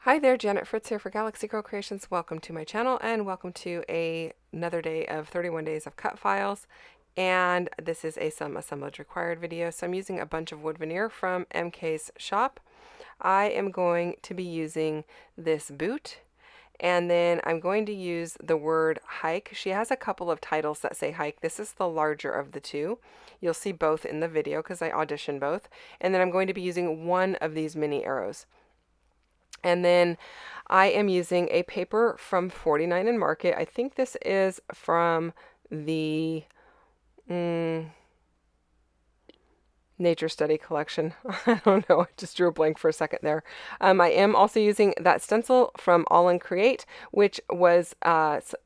Hi there, Janet Fritz here for Galaxy Girl Creations. Welcome to my channel and welcome to another day of 31 Days of Cutfiles. And this is a some assemblage required video. So I'm using a bunch of wood veneer from MK's shop. I am going to be using this boot, and then I'm going to use the word hike. She has a couple of titles that say hike. This is the larger of the two. You'll see both in the video because I auditioned both. And then I'm going to be using one of these mini arrows. And then I am using a paper from 49 and Market. I think this is from the Nature Study collection. I don't know, I just drew a blank for a second there. I am also using that stencil from All in Create, which was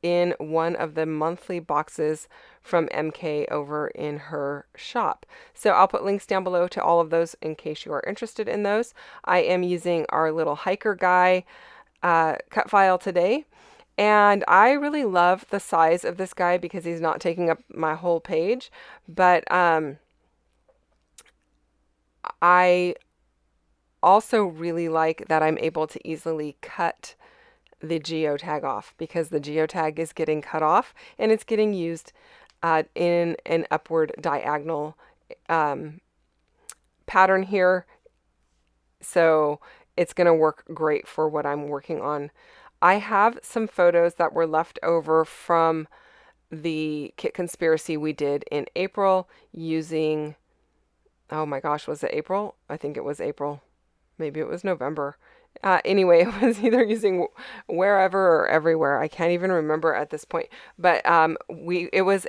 in one of the monthly boxes from MK over in her shop. So I'll put links down below to all of those in case you are interested in those. I am using our little hiker guy cut file today. And I really love the size of this guy because he's not taking up my whole page, but I also really like that I'm able to easily cut the geotag off because the geotag is getting cut off and it's getting used in an upward diagonal pattern here. So it's going to work great for what I'm working on. I have some photos that were left over from the kit conspiracy we did in April using, oh my gosh, was it April? I think it was April. Maybe it was November. Anyway, it was either using wherever or everywhere. I can't even remember at this point. But it was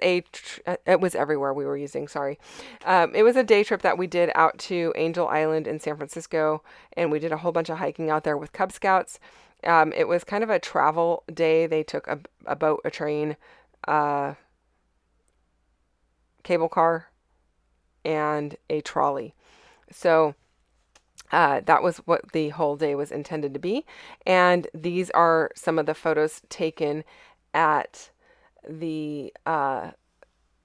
everywhere we were using. Sorry, it was a day trip that we did out to Angel Island in San Francisco, and we did a whole bunch of hiking out there with Cub Scouts. It was kind of a travel day. They took a boat, a train, cable car, and a trolley. So that was what the whole day was intended to be. And these are some of the photos taken at the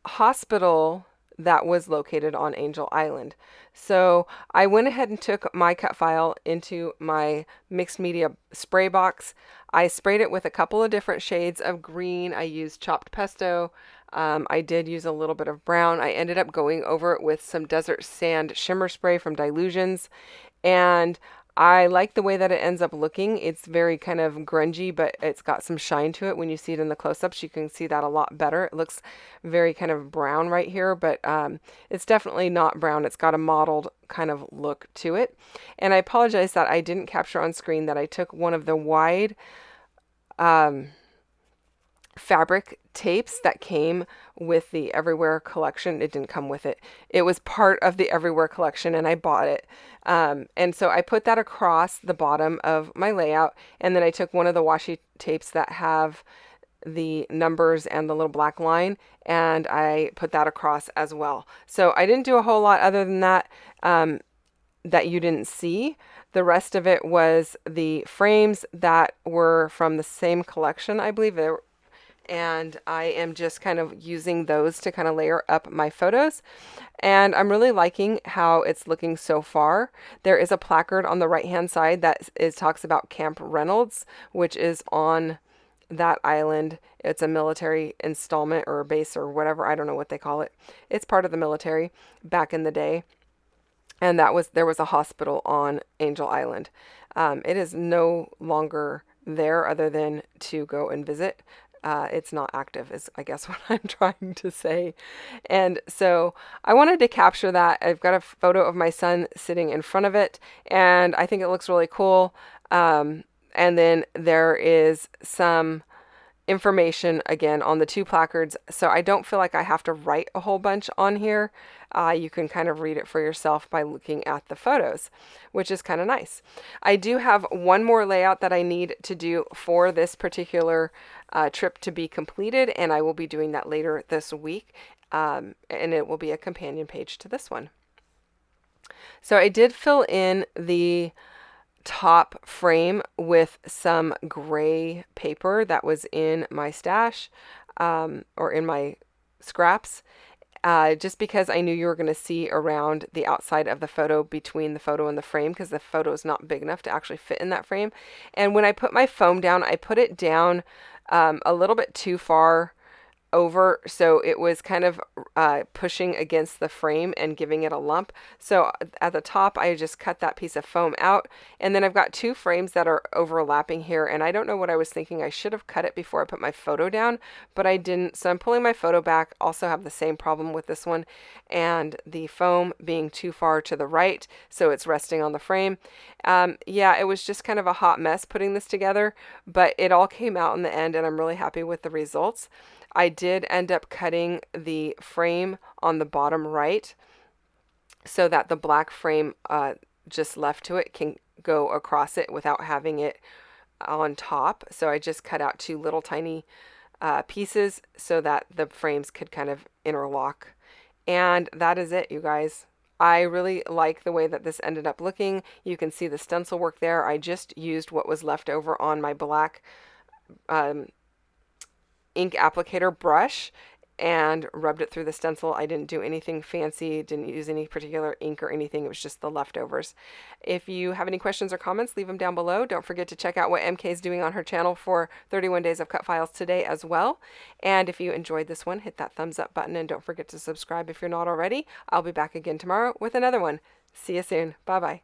hospital that was located on Angel Island. So I went ahead and took my cut file into my mixed media spray box. I sprayed it with a couple of different shades of green. I used chopped pesto. I did use a little bit of brown. I ended up going over it with some desert sand shimmer spray from Dilutions. And I like the way that it ends up looking. It's very kind of grungy, but it's got some shine to it. When you see it in the close-ups, you can see that a lot better. It looks very kind of brown right here, but it's definitely not brown. It's got a mottled kind of look to it. And I apologize that I didn't capture on screen that I took one of the wide fabric tapes that came with the Everywhere collection. It didn't come with it. It was part of the Everywhere collection and I bought it. And so I put that across the bottom of my layout, and then I took one of the washi tapes that have the numbers and the little black line, and I put that across as well. So I didn't do a whole lot other than that that you didn't see. The rest of it was the frames that were from the same collection, I believe. And I am just kind of using those to kind of layer up my photos. And I'm really liking how it's looking so far. There is a placard on the right hand side that talks about Camp Reynolds, which is on that island. It's a military installment or a base or whatever. I don't know what they call it. It's part of the military back in the day. And there was a hospital on Angel Island. It is no longer there other than to go and visit. It's not active is I guess what I'm trying to say. And so I wanted to capture that. I've got a photo of my son sitting in front of it, and I think it looks really cool. And then there is some information again on the two placards, so I don't feel like I have to write a whole bunch on here. You can kind of read it for yourself by looking at the photos, which is kind of nice. I do have one more layout that I need to do for this particular trip to be completed, and I will be doing that later this week, and it will be a companion page to this one. So I did fill in the top frame with some gray paper that was in my stash or in my scraps. just because I knew you were going to see around the outside of the photo between the photo and the frame, because the photo is not big enough to actually fit in that frame. And when I put my foam down, I put it down a little bit too far over, so it was kind of pushing against the frame and giving it a lump. So at the top I just cut that piece of foam out, and then I've got two frames that are overlapping here, and I don't know what I was thinking. I should have cut it before I put my photo down, but I didn't, so I'm pulling my photo back. Also have the same problem with this one, and the foam being too far to the right, so it's resting on the frame. Yeah, it was just kind of a hot mess putting this together, but it all came out in the end, and I'm really happy with the results. I did end up cutting the frame on the bottom right so that the black frame just left to it can go across it without having it on top. So I just cut out two little tiny pieces so that the frames could kind of interlock. And that is it, you guys. I really like the way that this ended up looking. You can see the stencil work there. I just used what was left over on my black ink applicator brush and rubbed it through the stencil. I didn't do anything fancy, didn't use any particular ink or anything. It was just the leftovers. If you have any questions or comments, leave them down below. Don't forget to check out what MK is doing on her channel for 31 Days of Cut Files today as well. And if you enjoyed this one, hit that thumbs up button and don't forget to subscribe if you're not already. I'll be back again tomorrow with another one. See you soon. Bye-bye.